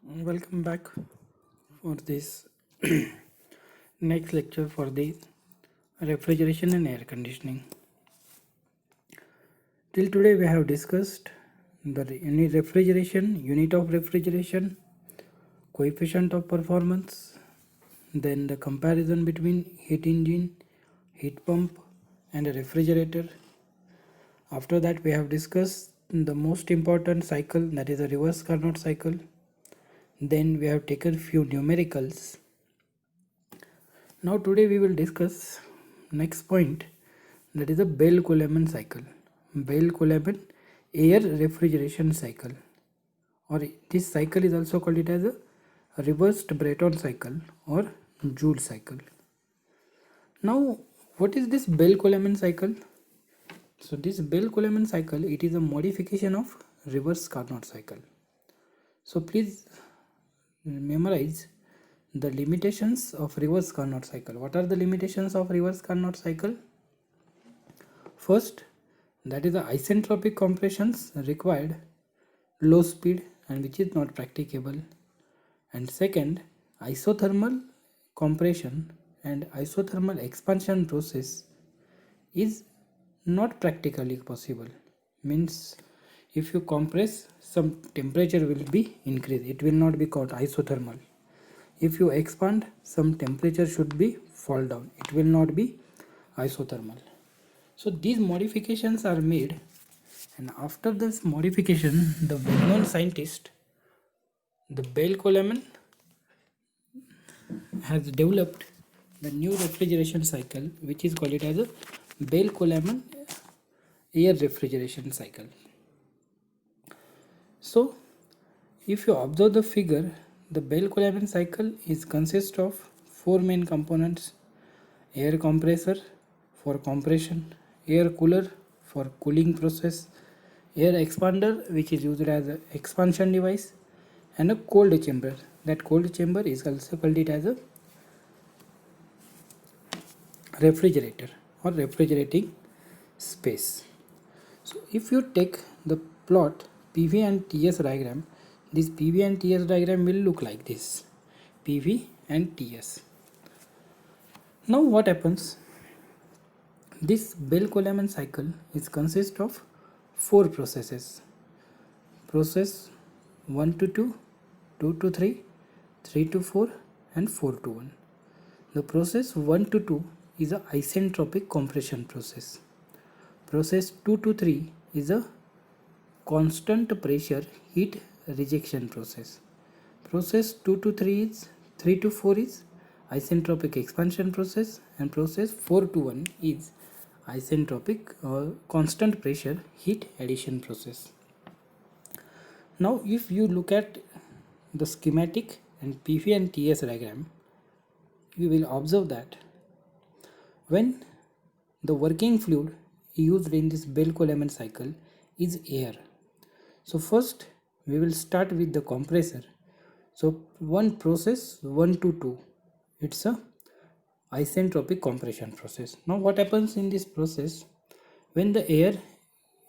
Welcome back for this next lecture for the refrigeration and air conditioning. Till today we have discussed the unit of refrigeration, coefficient of performance, then the comparison between heat engine, heat pump and a refrigerator. After that we have discussed the most important cycle, that is a reverse Carnot cycle. Then we have taken few numericals. Now today we will discuss next point, that is a Bell Coleman cycle. Bell Coleman air refrigeration cycle, or this cycle is also called it as a reversed Breton cycle or Joule cycle. Now what is this Bell Coleman cycle? So this Bell Coleman cycle, it is a modification of reverse Carnot cycle. So please memorize the limitations of reverse Carnot cycle. What are the limitations of reverse Carnot cycle? First, that is the isentropic compressions required low speed and which is not practicable. And second, isothermal compression and isothermal expansion process is not practically possible. Means if you compress, some temperature will be increased, it will not be called isothermal. If you expand, some temperature should be fall down, it will not be isothermal. So these modifications are made, and after this modification the well-known scientist, the Bell Coleman, has developed the new refrigeration cycle which is called it as a Bell Coleman air refrigeration cycle. So if you observe the figure, the Bell Coleman cycle is consist of four main components: air compressor for compression, air cooler for cooling process, air expander which is used as an expansion device, and a cold chamber. That cold chamber is also called it as a refrigerator or refrigerating space. So if you take the plot PV and TS diagram, this PV and TS diagram will look like this: PV and TS. Now what happens? This Bell Coleman cycle is consist of four processes: process 1 to 2, 2 to 3, 3 to 4 and 4 to 1. The process 1 to 2 is a isentropic compression process. Process 2 to 3 is a constant pressure heat rejection process. Process 2 to 3 to 4 is isentropic expansion process, and process 4 to 1 is isentropic or constant pressure heat addition process. Now if you look at the schematic and PV and TS diagram, you will observe that when the working fluid used in this Bell Coleman cycle is air. So first we will start with the compressor. So one process 1 to 2, it's a isentropic compression process. Now what happens in this process? When the air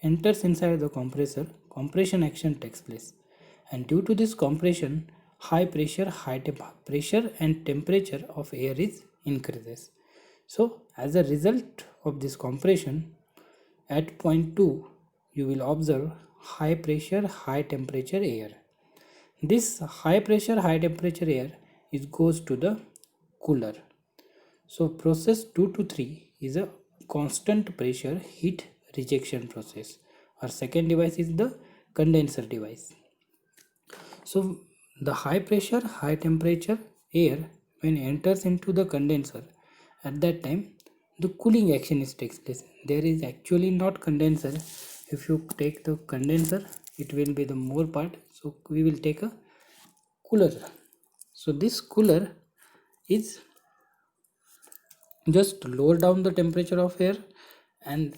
enters inside the compressor, compression action takes place, and due to this compression, high pressure and temperature of air is increases. So as a result of this compression, at point 2 you will observe high pressure high temperature air. This high pressure high temperature air is goes to the cooler. So process 2 to 3 is a constant pressure heat rejection process. Our second device is the condenser device. So the high pressure high temperature air, when enters into the condenser, at that time the cooling action is takes place. There is actually not condenser. If you take the condenser, it will be the more part. So we will take a cooler. So this cooler is just lower down the temperature of air, and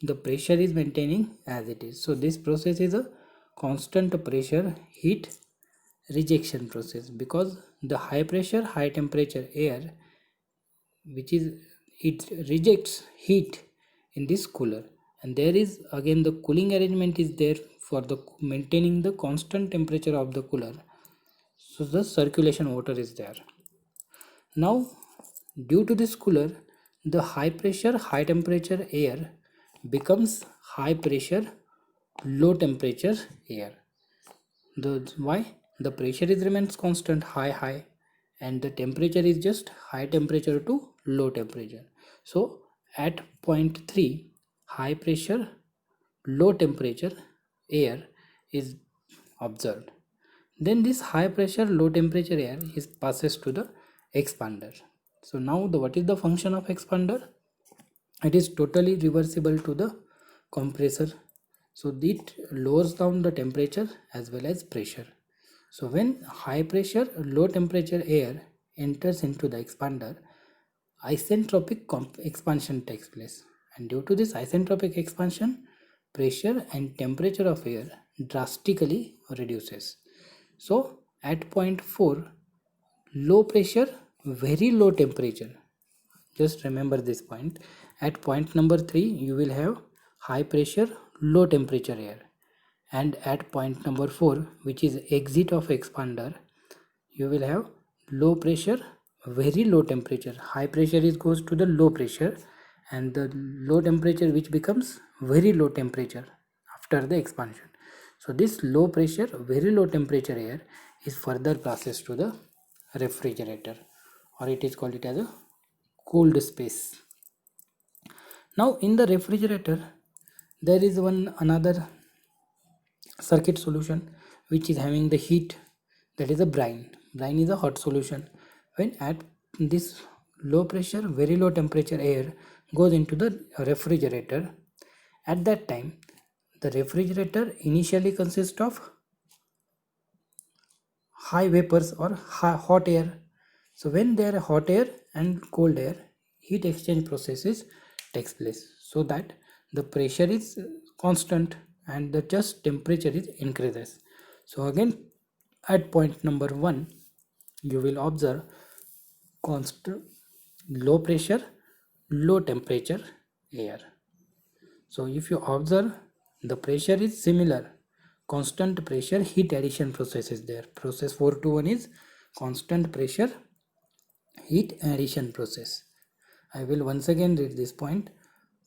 the pressure is maintaining as it is. So this process is a constant pressure heat rejection process, because the high pressure high temperature air, which is, it rejects heat in this cooler, and there is again the cooling arrangement is there for the maintaining the constant temperature of the cooler. So the circulation water is there. Now due to this cooler, the high pressure high temperature air becomes high pressure low temperature air. Why? The pressure is remains constant high and the temperature is just high temperature to low temperature. So at point 3 high pressure low temperature air is observed. Then this high pressure low temperature air is passes to the expander. So now what is the function of expander? It is totally reversible to the compressor. So it lowers down the temperature as well as pressure. So when high pressure low temperature air enters into the expander, isentropic expansion takes place, and due to this isentropic expansion, pressure and temperature of air drastically reduces. So at point 4 low pressure very low temperature, just remember this point. At point number 3 you will have high pressure low temperature air, and at point number 4, which is exit of expander, you will have low pressure very low temperature. High pressure is goes to the low pressure, and the low temperature which becomes very low temperature after the expansion. So this low pressure very low temperature air is further passes to the refrigerator, or it is called it as a cold space. Now in the refrigerator there is one another circuit solution which is having the heat, that is a brine. Brine is a hot solution. When at this low pressure very low temperature air goes into the refrigerator, at that time the refrigerator initially consists of high vapors or hot air. So when there are hot air and cold air, heat exchange processes takes place, so that the pressure is constant and the just temperature is increases. So again at point number 1 you will observe constant low pressure low temperature air. So if you observe, the pressure is similar. Constant pressure heat addition process is there. Process 421 is constant pressure heat addition process. I will once again read this point.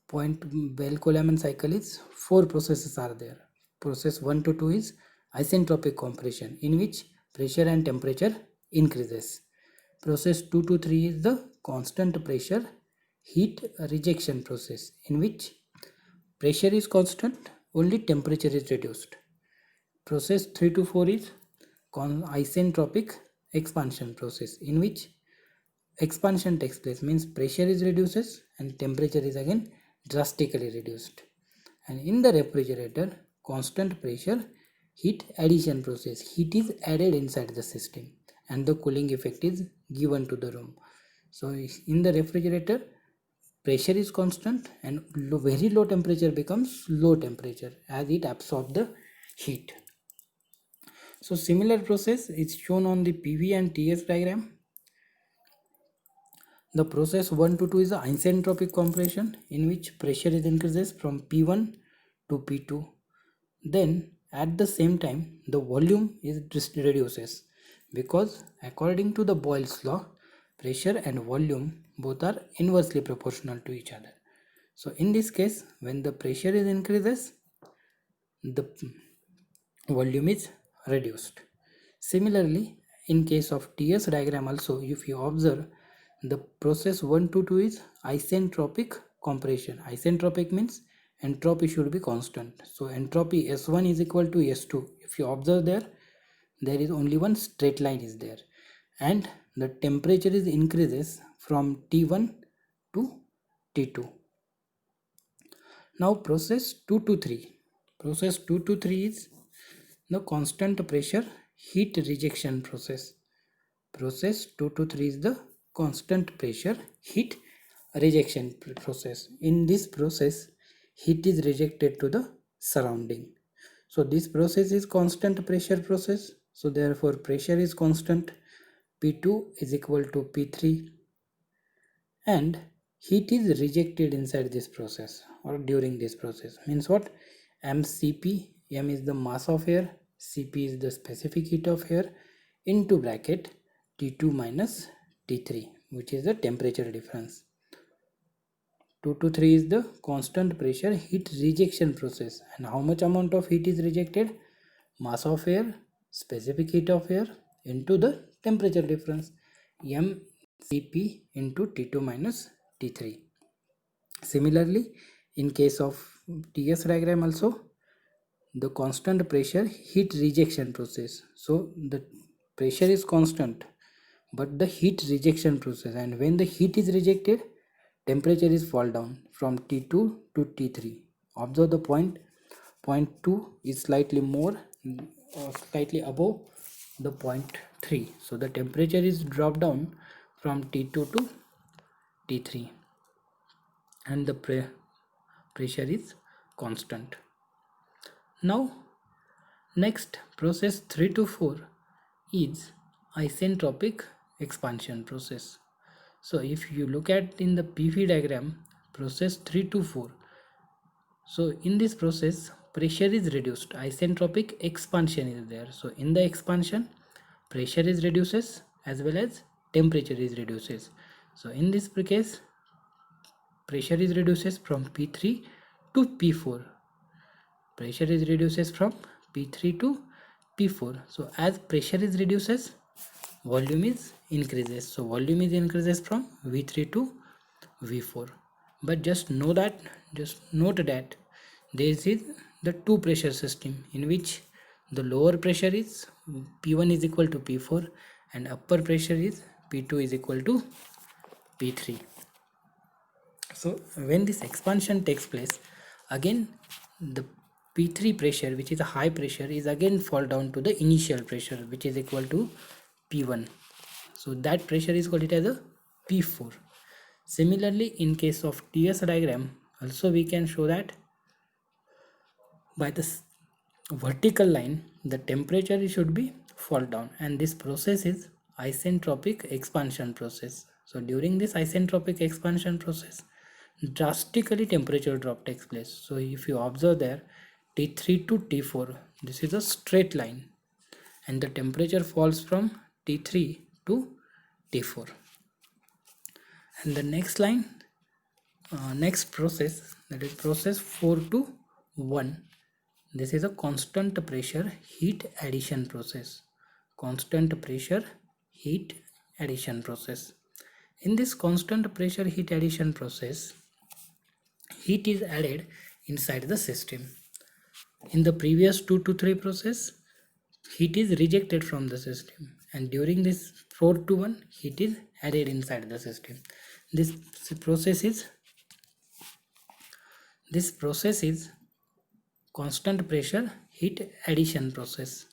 Bell Coleman cycle is 4 processes are there. Process 1 to 2 is isentropic compression, in which pressure and temperature increases. Process 2 to 3 is the constant pressure heat rejection process, in which pressure is constant, only temperature is reduced. Process 3 to 4 is isentropic expansion process, in which expansion takes place, means pressure is reduces and temperature is again drastically reduced. And in the refrigerator, constant pressure heat addition process, heat is added inside the system and the cooling effect is given to the room. So in the refrigerator, pressure is constant and very low temperature becomes low temperature as it absorbs the heat. So similar process is shown on the PV and TS diagram. The process 1 to 2 is isentropic compression, in which pressure is increases from P1 to P2. Then at the same time the volume is reduces, because according to the Boyle's law, pressure and volume both are inversely proportional to each other. So in this case, when the pressure is increases, the volume is reduced. Similarly, in case of TS diagram also, if you observe, the process 1 to 2 is isentropic compression. Isentropic means entropy should be constant. So entropy S1 is equal to S2. If you observe there is only one straight line is there, and the temperature is increases from T1 to T2. Now process 2 to 3. Process 2 to 3 is the constant pressure heat rejection process. Process 2 to 3 is the constant pressure heat rejection process. In this process, heat is rejected to the surrounding. So this process is constant pressure process. So therefore pressure is constant. P2 is equal to P3, and heat is rejected inside this process or during this process. Means what? mCp, m is the mass of air, Cp is the specific heat of air, into bracket T2 minus T3, which is the temperature difference. 2 to 3 is the constant pressure heat rejection process, and how much amount of heat is rejected? Mass of air, specific heat of air into the temperature difference, mCp into T2 minus T3. Similarly, in case of TS diagram also, the constant pressure heat rejection process. So the pressure is constant, but the heat rejection process, and when the heat is rejected, temperature is fall down from T2 to T3. Observe the point 2 is slightly more or slightly above the point 3. So the temperature is dropped down from T2 to T3, and the pressure is constant. Now next, process 3 to 4 is isentropic expansion process. So if you look at in the PV diagram, process 3 to 4, so in this process pressure is reduced, isentropic expansion is there. So in the expansion, pressure is reduces as well as temperature is reduces. So in this case, pressure is reduces from P3 to P4. Pressure is reduces from P3 to P4. So as pressure is reduces, volume is increases. So volume is increases from V3 to V4. But just note that this is the two pressure system in which the lower pressure is P1 is equal to P4 and upper pressure is P2 is equal to P3. So when this expansion takes place, again the P3 pressure, which is a high pressure, is again fall down to the initial pressure, which is equal to P1. So that pressure is called it as a P4. Similarly, in case of TS diagram, also we can show that by this vertical line, the temperature should be fall down, and this process is isentropic expansion process. So during this isentropic expansion process, drastically temperature drop takes place. So if you observe there, T3 to T4, this is a straight line, and the temperature falls from T3 to T4. And the next line, next process, that is process 4 to 1. This is a constant pressure heat addition process. Constant pressure heat addition process. In this constant pressure heat addition process, heat is added inside the system. In the previous 2 to 3 process, heat is rejected from the system, and during this 4 to 1, heat is added inside the system. This process is constant pressure heat addition process.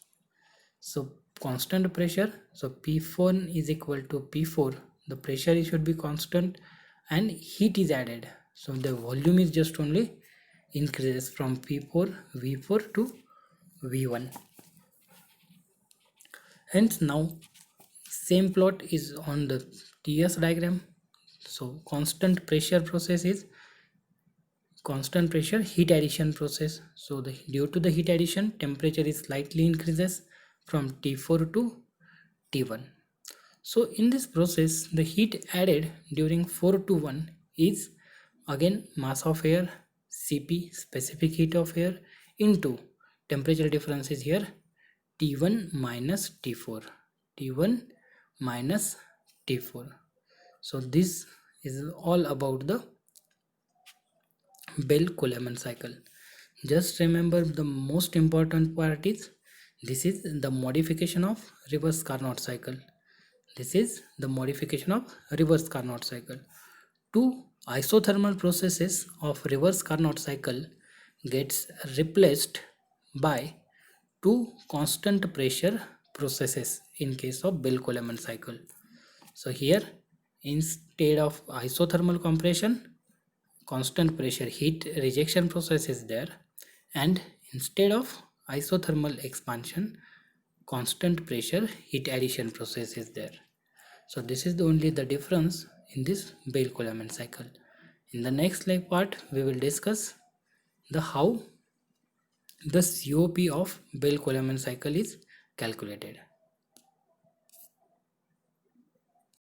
So constant pressure, so P4 is equal to P4, the pressure should be constant and heat is added, so the volume is just only increases from V4 to V1. Hence now same plot is on the TS diagram. So constant pressure process is constant pressure heat addition process. So due to the heat addition, temperature is slightly increases from T4 to T1. So in this process, the heat added during 4 to 1 is again mass of air, Cp, specific heat of air, into temperature difference is here T1 minus T4. T1 minus T4. So this is all about the Bell Coleman cycle. Just remember the most important part is this is the modification of reverse Carnot cycle. This is the modification of reverse Carnot cycle. Two isothermal processes of reverse Carnot cycle gets replaced by two constant pressure processes in case of Bell Coleman cycle. So here instead of isothermal compression, constant pressure heat rejection process is there, and instead of isothermal expansion, constant pressure heat addition process is there. So this is only the difference in this Bell Coleman cycle. In the next slide part, we will discuss the how the COP of Bell Coleman cycle is calculated.